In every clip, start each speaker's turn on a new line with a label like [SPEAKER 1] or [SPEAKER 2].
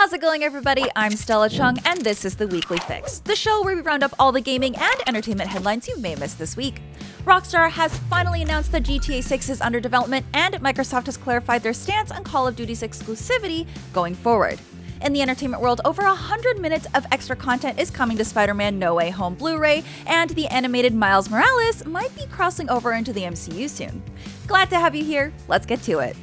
[SPEAKER 1] How's it going, everybody? I'm Stella Chung, and this is The Weekly Fix, the show where we round up all the gaming and entertainment headlines you may have missed this week. Rockstar has finally announced that GTA 6 is under development, and Microsoft has clarified their stance on Call of Duty's exclusivity going forward. In the entertainment world, over 100 minutes of extra content is coming to Spider-Man No Way Home Blu-ray, and the animated Miles Morales might be crossing over into the MCU soon. Glad to have you here. Let's get to it.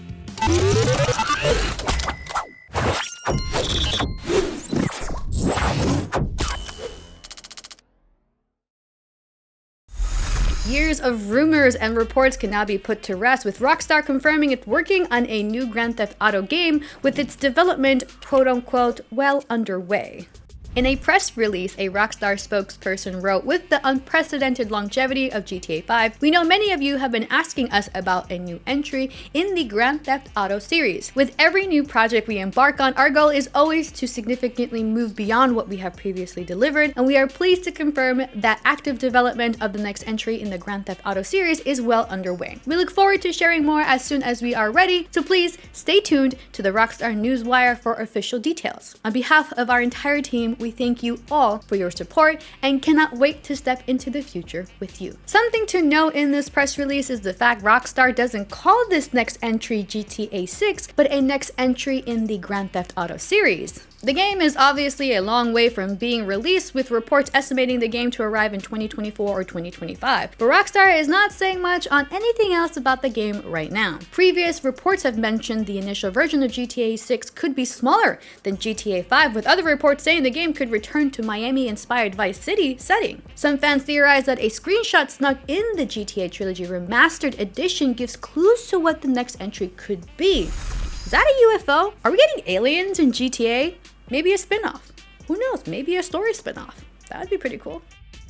[SPEAKER 2] Years of rumors and reports can now be put to rest, with Rockstar confirming it's working on a new Grand Theft Auto game with its development quote-unquote well underway. In a press release, a Rockstar spokesperson wrote, "With the unprecedented longevity of GTA 5, we know many of you have been asking us about a new entry in the Grand Theft Auto series. With every new project we embark on, our goal is always to significantly move beyond what we have previously delivered, and we are pleased to confirm that active development of the next entry in the Grand Theft Auto series is well underway. We look forward to sharing more as soon as we are ready, so please stay tuned to the Rockstar Newswire for official details." On behalf of our entire team, we thank you all for your support and cannot wait to step into the future with you. Something to note in this press release is the fact Rockstar doesn't call this next entry GTA 6, but a next entry in the Grand Theft Auto series. The game is obviously a long way from being released, with reports estimating the game to arrive in 2024 or 2025, but Rockstar is not saying much on anything else about the game right now. Previous reports have mentioned the initial version of GTA 6 could be smaller than GTA 5, with other reports saying the game could return to Miami-inspired Vice City setting. Some fans theorize that a screenshot snuck in the GTA Trilogy Remastered Edition gives clues to what the next entry could be. Is that a UFO? Are we getting aliens in GTA? Maybe a spin-off. Who knows? Maybe a story spin-off. That would be pretty cool.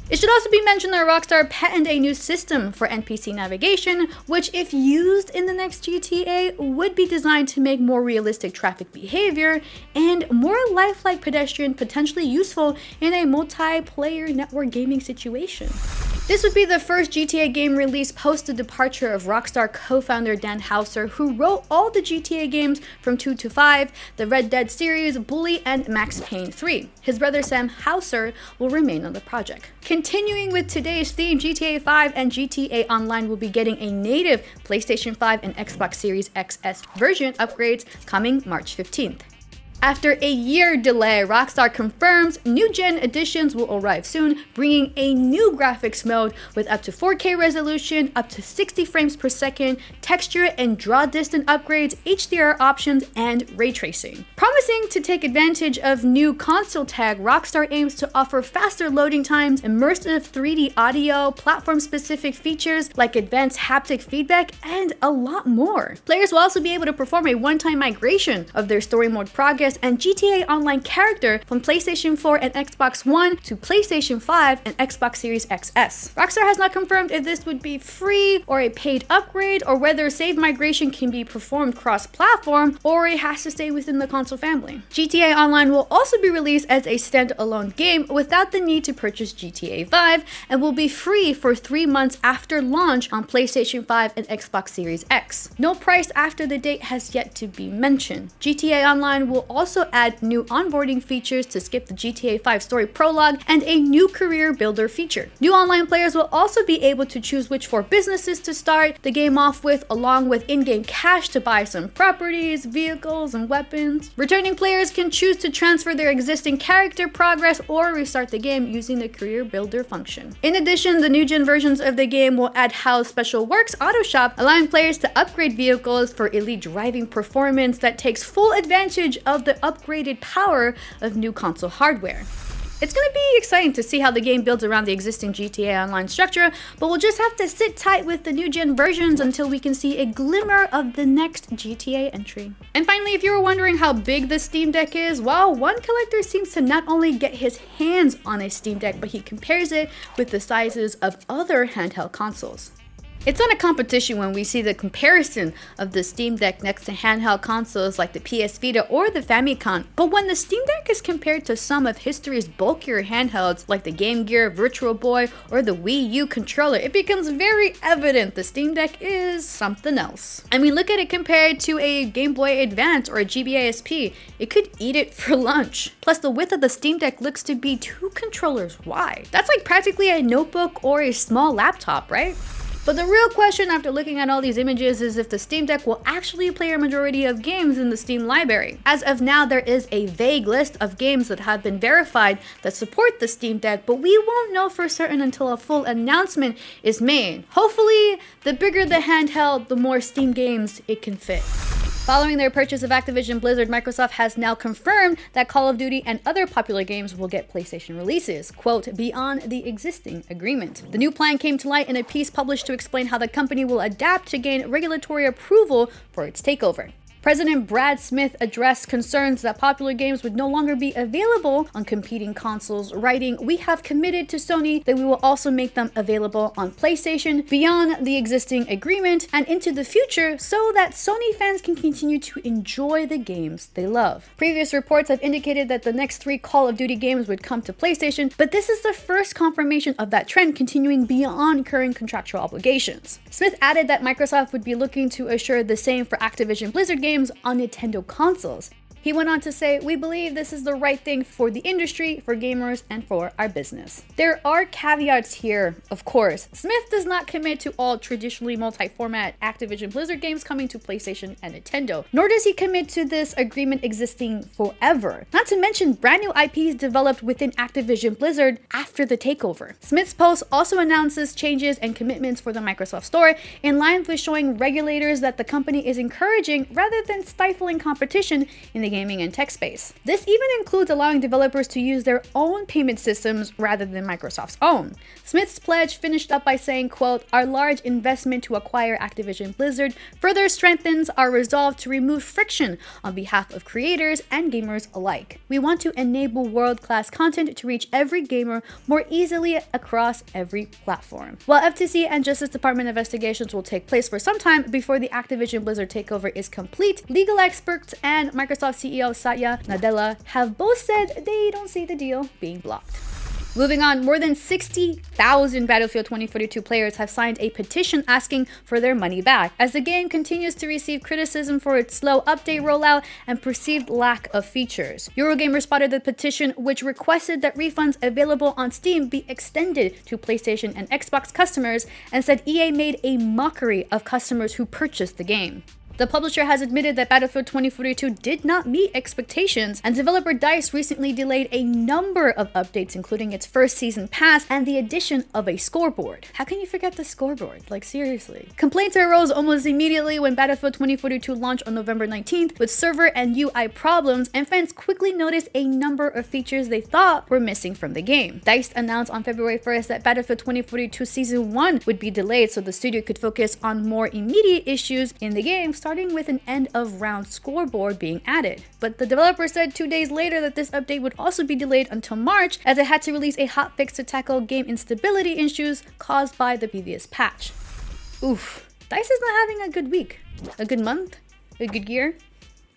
[SPEAKER 2] It should also be mentioned that Rockstar patented a new system for NPC navigation, which, if used in the next GTA, would be designed to make more realistic traffic behavior and more lifelike pedestrian potentially useful in a multiplayer network gaming situation. This would be the first GTA game released post the departure of Rockstar co-founder Dan Houser, who wrote all the GTA games from 2 to 5, the Red Dead series, Bully, and Max Payne 3. His brother Sam Houser will remain on the project. Continuing with today's theme, GTA 5 and GTA Online will be getting a native PlayStation 5 and Xbox Series XS version upgrades coming March 15th. After a year delay, Rockstar confirms new-gen editions will arrive soon, bringing a new graphics mode with up to 4K resolution, up to 60 frames per second, texture and draw distance upgrades, HDR options, and ray tracing. Promising to take advantage of new console tech, Rockstar aims to offer faster loading times, immersive 3D audio, platform-specific features like advanced haptic feedback, and a lot more. Players will also be able to perform a one-time migration of their story mode progress and GTA Online character from PlayStation 4 and Xbox One to PlayStation 5 and Xbox Series XS. Rockstar has not confirmed if this would be free or a paid upgrade, or whether save migration can be performed cross-platform or it has to stay within the console family. GTA Online will also be released as a standalone game without the need to purchase GTA 5 and will be free for 3 months after launch on PlayStation 5 and Xbox Series X. No price after the date has yet to be mentioned. GTA Online will also add new onboarding features to skip the GTA 5 story prologue and a new career builder feature. New online players will also be able to choose which 4 businesses to start the game off with, along with in-game cash to buy some properties, vehicles, and weapons. Returning players can choose to transfer their existing character progress or restart the game using the career builder function. In addition, the new gen versions of the game will add How Special Works Auto Shop, allowing players to upgrade vehicles for elite driving performance that takes full advantage of the upgraded power of new console hardware. It's going to be exciting to see how the game builds around the existing GTA Online structure, but we'll just have to sit tight with the new gen versions until we can see a glimmer of the next GTA entry. And finally, if you were wondering how big the Steam Deck is, well, one collector seems to not only get his hands on a Steam Deck, but he compares it with the sizes of other handheld consoles. It's not a competition when we see the comparison of the Steam Deck next to handheld consoles like the PS Vita or the Famicom, but when the Steam Deck is compared to some of history's bulkier handhelds like the Game Gear, Virtual Boy, or the Wii U controller, it becomes very evident the Steam Deck is something else. I mean, look at it compared to a Game Boy Advance or a GBA-SP. It could eat it for lunch. Plus, the width of the Steam Deck looks to be 2 controllers wide. That's like practically a notebook or a small laptop, right? But the real question after looking at all these images is if the Steam Deck will actually play a majority of games in the Steam library. As of now, there is a vague list of games that have been verified that support the Steam Deck, but we won't know for certain until a full announcement is made. Hopefully, the bigger the handheld, the more Steam games it can fit. Following their purchase of Activision Blizzard, Microsoft has now confirmed that Call of Duty and other popular games will get PlayStation releases, quote, beyond the existing agreement. The new plan came to light in a piece published to explain how the company will adapt to gain regulatory approval for its takeover. President Brad Smith addressed concerns that popular games would no longer be available on competing consoles, writing, "We have committed to Sony that we will also make them available on PlayStation beyond the existing agreement and into the future so that Sony fans can continue to enjoy the games they love." Previous reports have indicated that the next 3 Call of Duty games would come to PlayStation, but this is the first confirmation of that trend continuing beyond current contractual obligations. Smith added that Microsoft would be looking to assure the same for Activision Blizzard games on Nintendo consoles. He went on to say, "We believe this is the right thing for the industry, for gamers, and for our business." There are caveats here, of course. Smith does not commit to all traditionally multi-format Activision Blizzard games coming to PlayStation and Nintendo, nor does he commit to this agreement existing forever. Not to mention brand new IPs developed within Activision Blizzard after the takeover. Smith's post also announces changes and commitments for the Microsoft Store in line with showing regulators that the company is encouraging rather than stifling competition in the gaming and tech space. This even includes allowing developers to use their own payment systems rather than Microsoft's own. Smith's pledge finished up by saying, quote, "Our large investment to acquire Activision Blizzard further strengthens our resolve to remove friction on behalf of creators and gamers alike. We want to enable world-class content to reach every gamer more easily across every platform." While FTC and Justice Department investigations will take place for some time before the Activision Blizzard takeover is complete, legal experts and Microsoft CEO Satya Nadella have both said they don't see the deal being blocked. Moving on, more than 60,000 Battlefield 2042 players have signed a petition asking for their money back, as the game continues to receive criticism for its slow update rollout and perceived lack of features. Eurogamer spotted the petition, which requested that refunds available on Steam be extended to PlayStation and Xbox customers, and said EA made a mockery of customers who purchased the game. The publisher has admitted that Battlefield 2042 did not meet expectations, and developer DICE recently delayed a number of updates, including its first season pass and the addition of a scoreboard. How can you forget the scoreboard? Like, seriously. Complaints arose almost immediately when Battlefield 2042 launched on November 19th with server and UI problems, and fans quickly noticed a number of features they thought were missing from the game. DICE announced on February 1st that Battlefield 2042 Season 1 would be delayed so the studio could focus on more immediate issues in the game, starting with an end-of-round scoreboard being added. But the developer said 2 days later that this update would also be delayed until March, as it had to release a hotfix to tackle game instability issues caused by the previous patch. Oof. DICE is not having a good week. A good month? A good year?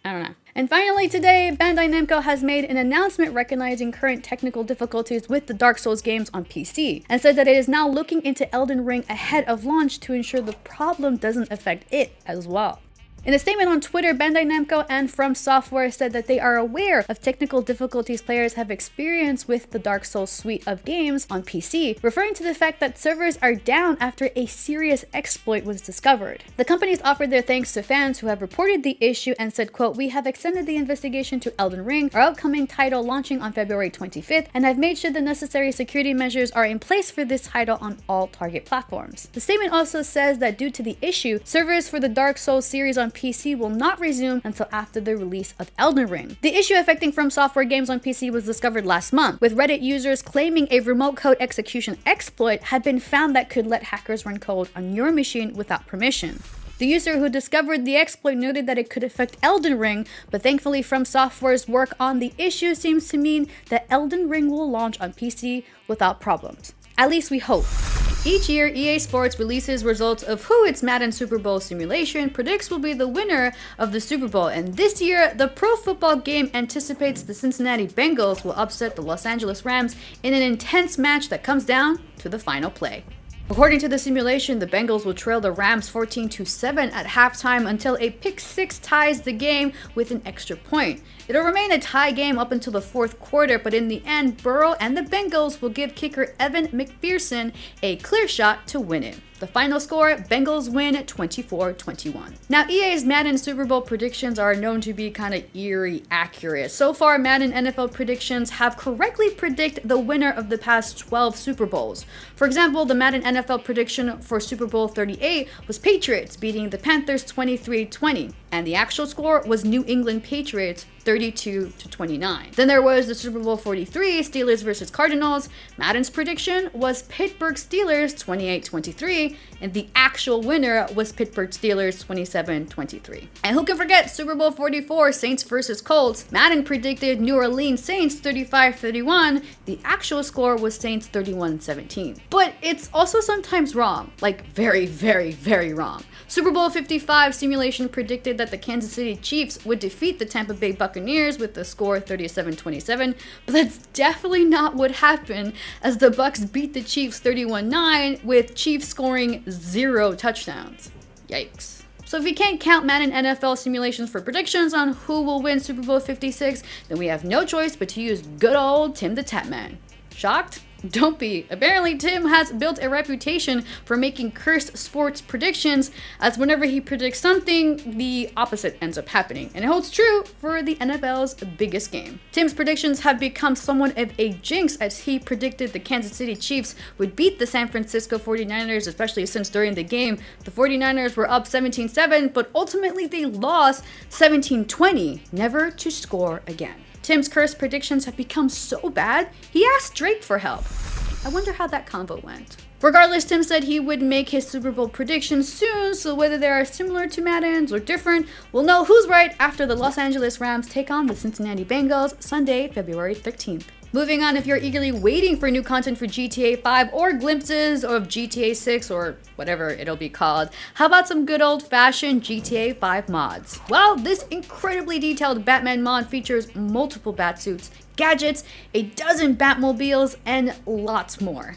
[SPEAKER 2] I don't know. And finally today, Bandai Namco has made an announcement recognizing current technical difficulties with the Dark Souls games on PC, and said that it is now looking into Elden Ring ahead of launch to ensure the problem doesn't affect it as well. In a statement on Twitter, Bandai Namco and From Software said that they are aware of technical difficulties players have experienced with the Dark Souls suite of games on PC, referring to the fact that servers are down after a serious exploit was discovered. The companies offered their thanks to fans who have reported the issue and said, quote, "We have extended the investigation to Elden Ring, our upcoming title launching on February 25th, and have made sure the necessary security measures are in place for this title on all target platforms." The statement also says that due to the issue, servers for the Dark Souls series on PC will not resume until after the release of Elden Ring. The issue affecting From Software games on PC was discovered last month, with Reddit users claiming a remote code execution exploit had been found that could let hackers run code on your machine without permission. The user who discovered the exploit noted that it could affect Elden Ring, but thankfully From Software's work on the issue seems to mean that Elden Ring will launch on PC without problems. At least we hope. Each year, EA Sports releases results of who its Madden Super Bowl simulation predicts will be the winner of the Super Bowl, and this year, the pro football game anticipates the Cincinnati Bengals will upset the Los Angeles Rams in an intense match that comes down to the final play. According to the simulation, the Bengals will trail the Rams 14-7 at halftime until a pick six ties the game with an extra point. It'll remain a tie game up until the fourth quarter, but in the end, Burrow and the Bengals will give kicker Evan McPherson a clear shot to win it. The final score, Bengals win 24-21. Now, EA's Madden Super Bowl predictions are known to be kind of eerie accurate. So far, Madden NFL predictions have correctly predicted the winner of the past 12 Super Bowls. For example, the Madden NFL prediction for Super Bowl 38 was Patriots beating the Panthers 23-20, and the actual score was New England Patriots 32-29. Then there was the Super Bowl 43, Steelers versus Cardinals. Madden's prediction was Pittsburgh Steelers 28-23, and the actual winner was Pittsburgh Steelers 27-23. And who can forget Super Bowl 44, Saints versus Colts? Madden predicted New Orleans Saints 35-31. The actual score was Saints 31-17. But it's also sometimes wrong, like very, very, very wrong. Super Bowl 55 simulation predicted that the Kansas City Chiefs would defeat the Tampa Bay Buccaneers with the score 37-27, but that's definitely not what happened, as the Bucs beat the Chiefs 31-9 with Chiefs scoring 0 touchdowns. Yikes. So if you can't count Madden NFL simulations for predictions on who will win Super Bowl 56, then we have no choice but to use good old Tim the Tatman. Shocked? Don't be. Apparently, Tim has built a reputation for making cursed sports predictions, as whenever he predicts something, the opposite ends up happening. And it holds true for the NFL's biggest game. Tim's predictions have become somewhat of a jinx, as he predicted the Kansas City Chiefs would beat the San Francisco 49ers, especially since during the game, the 49ers were up 17-7, but ultimately they lost 17-20, never to score again. Tim's cursed predictions have become so bad, he asked Drake for help. I wonder how that convo went. Regardless, Tim said he would make his Super Bowl predictions soon, so whether they are similar to Madden's or different, we'll know who's right after the Los Angeles Rams take on the Cincinnati Bengals Sunday, February 13th. Moving on, if you're eagerly waiting for new content for GTA 5 or glimpses of GTA 6 or whatever it'll be called, how about some good old-fashioned GTA 5 mods? Well, this incredibly detailed Batman mod features multiple Batsuits, gadgets, a dozen Batmobiles, and lots more.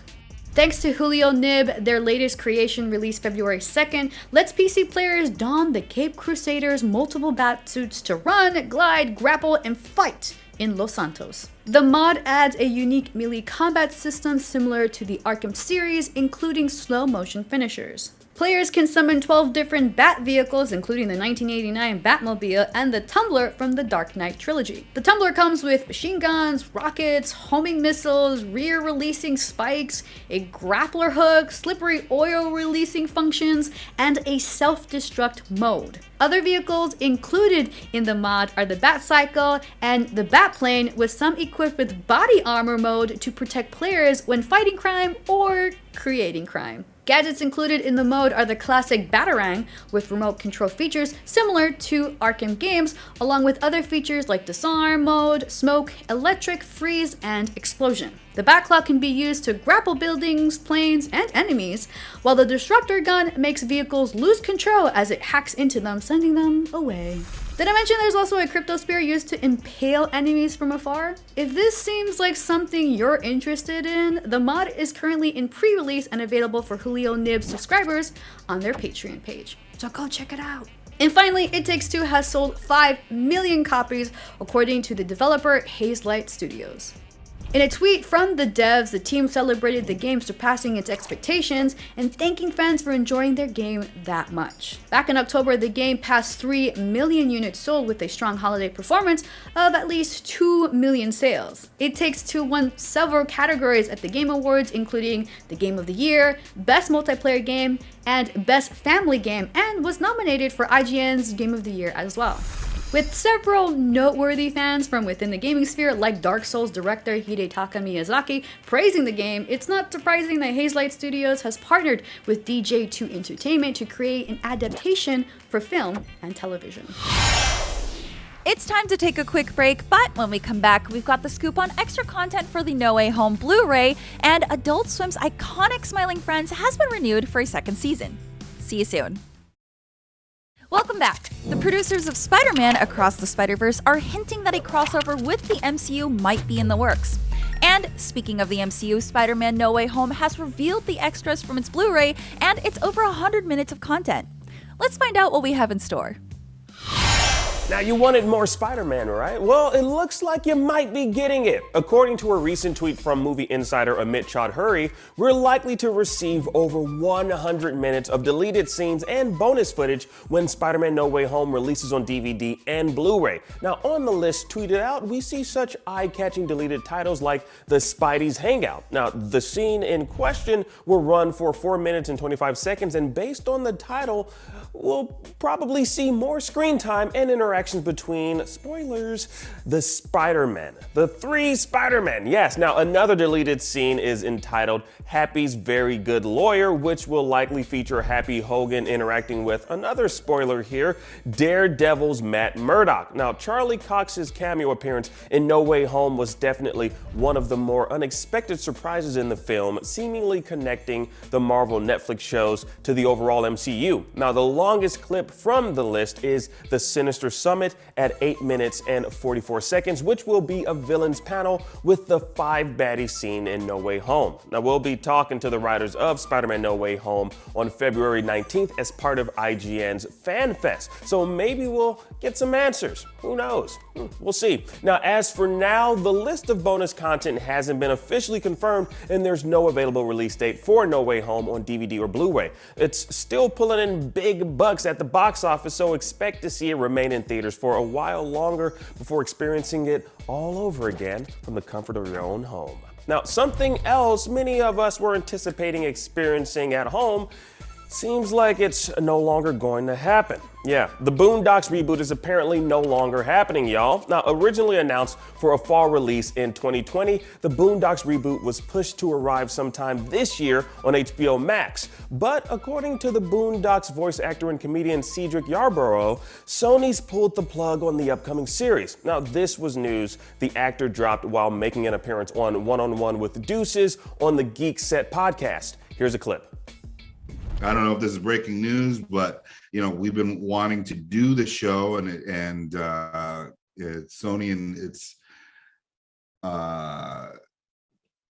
[SPEAKER 2] Thanks to Julio Nib, their latest creation released February 2nd lets PC players don the Cape Crusaders' multiple Batsuits to run, glide, grapple, and fight in Los Santos. The mod adds a unique melee combat system similar to the Arkham series, including slow motion finishers. Players can summon 12 different Bat vehicles, including the 1989 Batmobile and the Tumbler from the Dark Knight trilogy. The Tumbler comes with machine guns, rockets, homing missiles, rear-releasing spikes, a grappler hook, slippery oil-releasing functions, and a self-destruct mode. Other vehicles included in the mod are the Batcycle and the Batplane, with some equipped with body armor mode to protect players when fighting crime or creating crime. Gadgets included in the mode are the classic Batarang with remote control features similar to Arkham games, along with other features like disarm mode, smoke, electric, freeze, and explosion. The Batclaw can be used to grapple buildings, planes, and enemies, while the Disruptor gun makes vehicles lose control as it hacks into them, sending them away. Did I mention there's also a crypto spear used to impale enemies from afar? If this seems like something you're interested in, the mod is currently in pre-release and available for Julio Nib subscribers on their Patreon page. So go check it out. And finally, It Takes Two has sold 5 million copies, according to the developer Hazelight Studios. In a tweet from the devs, the team celebrated the game surpassing its expectations and thanking fans for enjoying their game that much. Back in October, the game passed 3 million units sold with a strong holiday performance of at least 2 million sales. It Takes Two won several categories at the Game Awards, including the Game of the Year, Best Multiplayer Game, and Best Family Game, and was nominated for IGN's Game of the Year as well. With several noteworthy fans from within the gaming sphere, like Dark Souls director Hidetaka Miyazaki, praising the game, it's not surprising that Hazelight Studios has partnered with DJ2 Entertainment to create an adaptation for film and television.
[SPEAKER 1] It's time to take a quick break, but when we come back, we've got the scoop on extra content for the No Way Home Blu-ray, and Adult Swim's iconic Smiling Friends has been renewed for a second season. See you soon. Welcome back. The producers of Spider-Man Across the Spider-Verse are hinting that a crossover with the MCU might be in the works. And speaking of the MCU, Spider-Man No Way Home has revealed the extras from its Blu-ray, and it's over 100 minutes of content. Let's find out what we have in store.
[SPEAKER 3] Now, you wanted more Spider-Man, right? Well, it looks like you might be getting it. According to a recent tweet from movie insider Amit Chaudhuri, we're likely to receive over 100 minutes of deleted scenes and bonus footage when Spider-Man No Way Home releases on DVD and Blu-ray. Now, on the list tweeted out, we see such eye-catching deleted titles like The Spidey's Hangout. Now, the scene in question will run for 4 minutes and 25 seconds, and based on the title, we'll probably see more screen time and interactions between, spoilers, the Spider-Men. The 3 Spider-Men, yes. Now, another deleted scene is entitled Happy's Very Good Lawyer, which will likely feature Happy Hogan interacting with, another spoiler here, Daredevil's Matt Murdock. Now, Charlie Cox's cameo appearance in No Way Home was definitely one of the more unexpected surprises in the film, seemingly connecting the Marvel Netflix shows to the overall MCU. Now, the longest clip from the list is the Sinister Summit at 8 minutes and 44 seconds, which will be a villains panel with the 5 baddies seen in No Way Home. Now, we'll be talking to the writers of Spider-Man No Way Home on February 19th as part of IGN's Fan Fest, so maybe we'll get some answers. Who knows? We'll see. Now, as for now, the list of bonus content hasn't been officially confirmed, and there's no available release date for No Way Home on DVD or Blu-ray. It's still pulling in big bucks at the box office, so expect to see it remain in theaters for a while longer before experiencing it all over again from the comfort of your own home. Now, something else many of us were anticipating experiencing at home seems like it's no longer going to happen. Yeah, the Boondocks reboot is apparently no longer happening, y'all. Now, originally announced for a fall release in 2020, the Boondocks reboot was pushed to arrive sometime this year on HBO Max. But according to the Boondocks voice actor and comedian Cedric Yarborough, Sony's pulled the plug on the upcoming series. Now, this was news the actor dropped while making an appearance on One-on-One with Deuces on the Geek Set podcast. Here's a clip.
[SPEAKER 4] I don't know if this is breaking news, but we've been wanting to do the show, and Sony and it's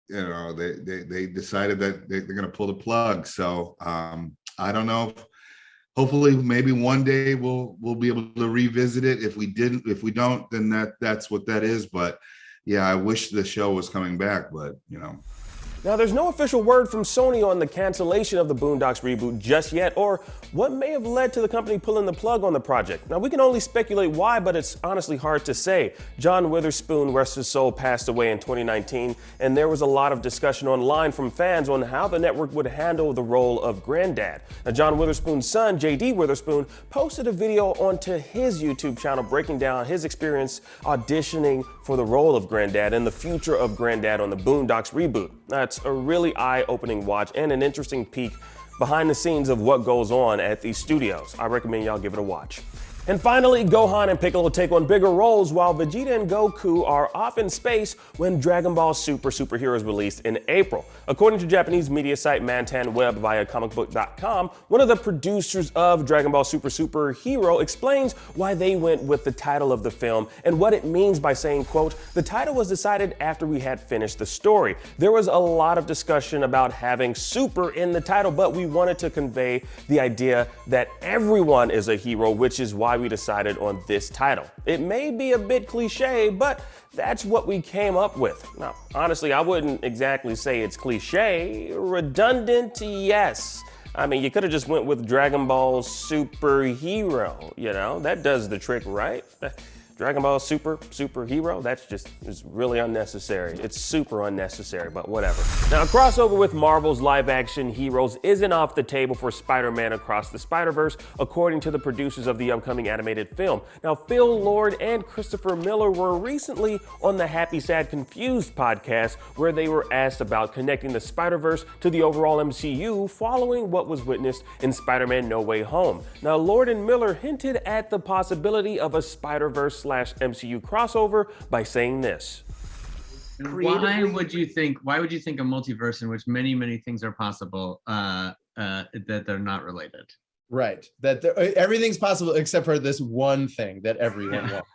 [SPEAKER 4] they decided that they're going to pull the plug. So I don't know. Hopefully, maybe one day we'll be able to revisit it. If we don't, then that's what that is. But yeah, I wish the show was coming back, but
[SPEAKER 3] Now, there's no official word from Sony on the cancellation of the Boondocks reboot just yet, or what may have led to the company pulling the plug on the project. Now, we can only speculate why, but it's honestly hard to say. John Witherspoon, rest his soul, passed away in 2019, and there was a lot of discussion online from fans on how the network would handle the role of Granddad. Now, John Witherspoon's son, J.D. Witherspoon, posted a video onto his YouTube channel breaking down his experience auditioning for the role of Granddad and the future of Granddad on the Boondocks reboot. That's a really eye-opening watch and an interesting peek behind the scenes of what goes on at these studios. I recommend y'all give it a watch. And finally, Gohan and Piccolo take on bigger roles while Vegeta and Goku are off in space when Dragon Ball Super Hero is released in April. According to Japanese media site Mantan Web via comicbook.com, one of the producers of Dragon Ball Super Hero explains why they went with the title of the film and what it means by saying, quote, "The title was decided after we had finished the story. There was a lot of discussion about having super in the title, but we wanted to convey the idea that everyone is a hero, which is why we decided on this title. It may be a bit cliche, but that's what we came up with." Now, honestly, I wouldn't exactly say it's cliche. Redundant, yes. I mean, you could have just went with Dragon Ball Superhero, that does the trick, right? Dragon Ball Superhero, that's just is really unnecessary. It's super unnecessary, but whatever. Now, a crossover with Marvel's live-action heroes isn't off the table for Spider-Man Across the Spider-Verse, according to the producers of the upcoming animated film. Now, Phil Lord and Christopher Miller were recently on the Happy, Sad, Confused podcast, where they were asked about connecting the Spider-Verse to the overall MCU following what was witnessed in Spider-Man No Way Home. Now, Lord and Miller hinted at the possibility of a Spider-Verse MCU crossover by saying this.
[SPEAKER 5] Why would you think a multiverse in which many things are possible that they're not related?
[SPEAKER 6] Right. That everything's possible except for this one thing that everyone wants.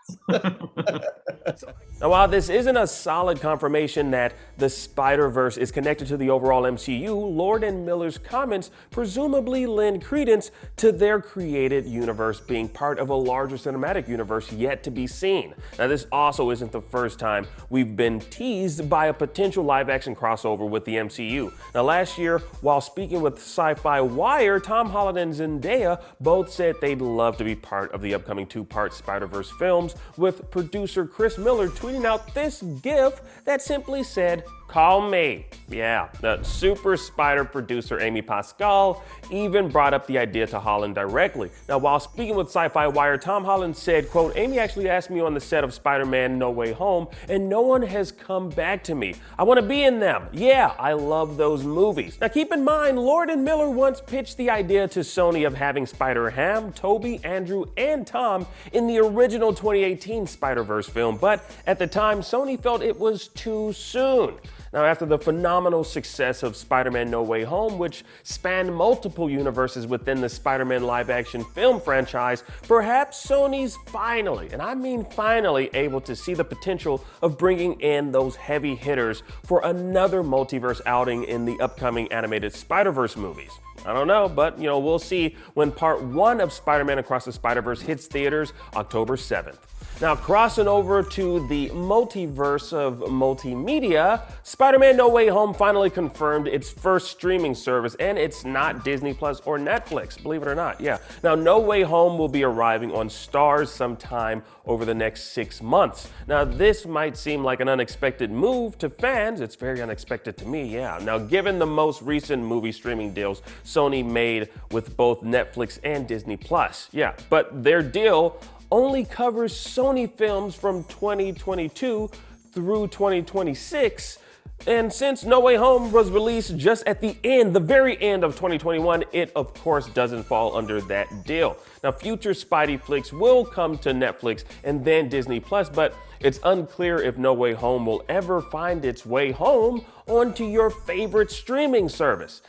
[SPEAKER 3] Now, while this isn't a solid confirmation that the Spider-Verse is connected to the overall MCU, Lord and Miller's comments presumably lend credence to their created universe being part of a larger cinematic universe yet to be seen. Now, this also isn't the first time we've been teased by a potential live-action crossover with the MCU. Now, last year, while speaking with Sci-Fi Wire, Tom Holland and Zendaya both said they'd love to be part of the upcoming two-part Spider-Verse films, with producer Chris Miller tweeting out this GIF that simply said, "Call me." Yeah, the super spider producer Amy Pascal even brought up the idea to Holland directly. Now, while speaking with Sci-Fi Wire, Tom Holland said, quote, "Amy actually asked me on the set of Spider-Man No Way Home, and no one has come back to me. I want to be in them. Yeah, I love those movies." Now, keep in mind, Lord and Miller once pitched the idea to Sony of having Spider-Ham, Tobey, Andrew, and Tom in the original 2018 Spider-Verse film, but at the time, Sony felt it was too soon. Now, after the phenomenal success of Spider-Man No Way Home, which spanned multiple universes within the Spider-Man live-action film franchise, perhaps Sony's finally, and I mean finally, able to see the potential of bringing in those heavy hitters for another multiverse outing in the upcoming animated Spider-Verse movies. I don't know, but we'll see when part 1 of Spider-Man Across the Spider-Verse hits theaters October 7th. Now, crossing over to the multiverse of multimedia, Spider-Man No Way Home finally confirmed its first streaming service, and it's not Disney Plus or Netflix, believe it or not. Yeah. Now, No Way Home will be arriving on Starz sometime over the next 6 months. Now, this might seem like an unexpected move to fans. It's very unexpected to me, yeah. Now, given the most recent movie streaming deals Sony made with both Netflix and Disney Plus, yeah, but their deal only covers Sony films from 2022 through 2026. And since No Way Home was released just at the very end of 2021, it of course doesn't fall under that deal. Now, future Spidey flicks will come to Netflix and then Disney Plus, but it's unclear if No Way Home will ever find its way home onto your favorite streaming service.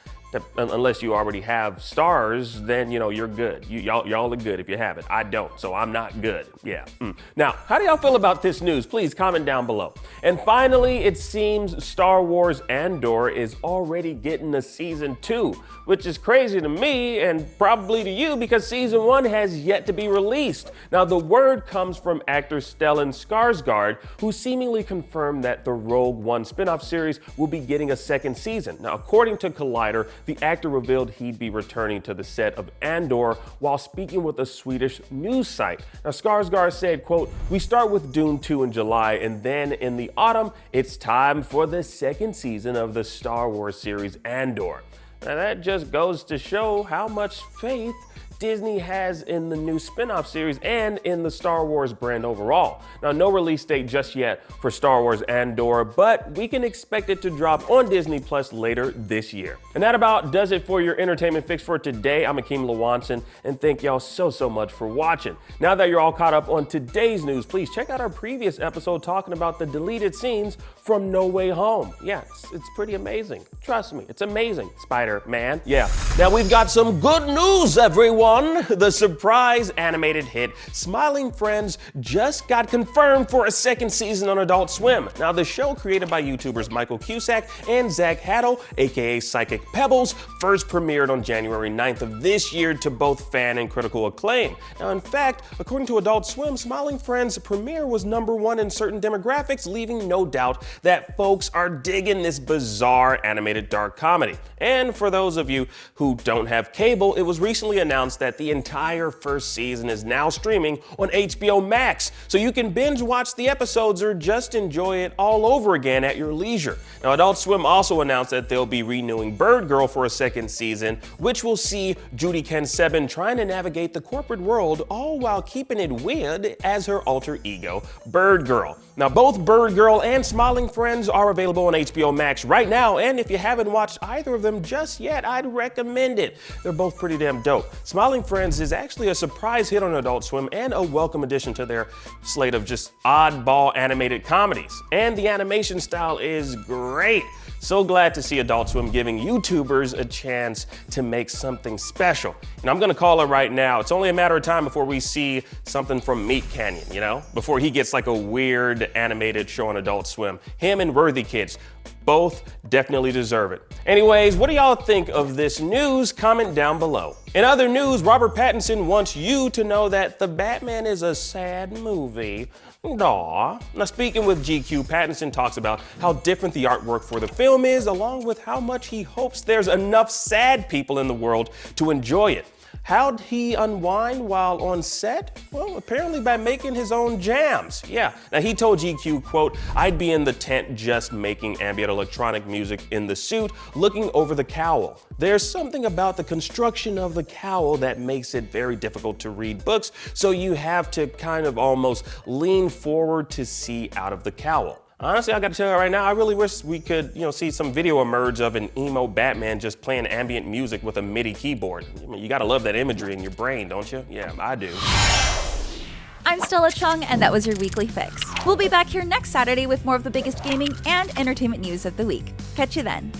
[SPEAKER 3] Unless you already have Starz, then you're good. Y'all are good if you have it. I don't, so I'm not good. Yeah. Now, how do y'all feel about this news? Please comment down below. And finally, it seems Star Wars Andor is already getting a season 2, which is crazy to me and probably to you because season 1 has yet to be released. Now, the word comes from actor Stellan Skarsgård, who seemingly confirmed that the Rogue One spin-off series will be getting a second season. Now, according to Collider, the actor revealed he'd be returning to the set of Andor while speaking with a Swedish news site. Now, Skarsgård said, quote, "We start with Dune 2 in July, and then in the autumn, it's time for the second season of the Star Wars series Andor." Now, that just goes to show how much faith Disney has in the new spin-off series and in the Star Wars brand overall. Now, no release date just yet for Star Wars Andor, but we can expect it to drop on Disney Plus later this year. And that about does it for your entertainment fix for today. I'm Akeem Lawanson, and thank y'all so much for watching. Now that you're all caught up on today's news, please check out our previous episode talking about the deleted scenes from No Way Home. Yeah, it's pretty amazing. Trust me, it's amazing, Spider-Man. Yeah. Now we've got some good news, everyone. The surprise animated hit Smiling Friends just got confirmed for a second season on Adult Swim. Now, the show, created by YouTubers Michael Cusack and Zach Haddle, aka Psychic Pebbles, first premiered on January 9th of this year to both fan and critical acclaim. Now, in fact, according to Adult Swim, Smiling Friends' premiere was #1 in certain demographics, leaving no doubt that folks are digging this bizarre animated dark comedy. And for those of you who don't have cable, it was recently announced that the entire first season is now streaming on HBO Max, so you can binge watch the episodes or just enjoy it all over again at your leisure. Now, Adult Swim also announced that they'll be renewing Bird Girl for a second season, which will see Judy Kensebin trying to navigate the corporate world, all while keeping it weird as her alter ego, Bird Girl. Now, both Bird Girl and Smiling Friends are available on HBO Max right now, and if you haven't watched either of them just yet, I'd recommend it. They're both pretty damn dope. Smiling Friends is actually a surprise hit on Adult Swim and a welcome addition to their slate of just oddball animated comedies. And the animation style is great. So glad to see Adult Swim giving YouTubers a chance to make something special. And I'm gonna call it right now. It's only a matter of time before we see something from Meat Canyon, you know? Before he gets like a weird animated show on Adult Swim. Him and Worthy Kids, both definitely deserve it. Anyways, what do y'all think of this news? Comment down below. In other news, Robert Pattinson wants you to know that The Batman is a sad movie. Aw. Now, speaking with GQ, Pattinson talks about how different the artwork for the film is, along with how much he hopes there's enough sad people in the world to enjoy it. How'd he unwind while on set? Well, apparently by making his own jams. Yeah. Now, he told GQ, quote, "I'd be in the tent just making ambient electronic music in the suit, looking over the cowl. There's something about the construction of the cowl that makes it very difficult to read books, so you have to kind of almost lean forward to see out of the cowl." Honestly, I gotta tell you right now, I really wish we could, see some video emerge of an emo Batman just playing ambient music with a MIDI keyboard. I mean, you gotta love that imagery in your brain, don't you? Yeah, I do.
[SPEAKER 1] I'm Stella Chung, and that was your Weekly Fix. We'll be back here next Saturday with more of the biggest gaming and entertainment news of the week. Catch you then.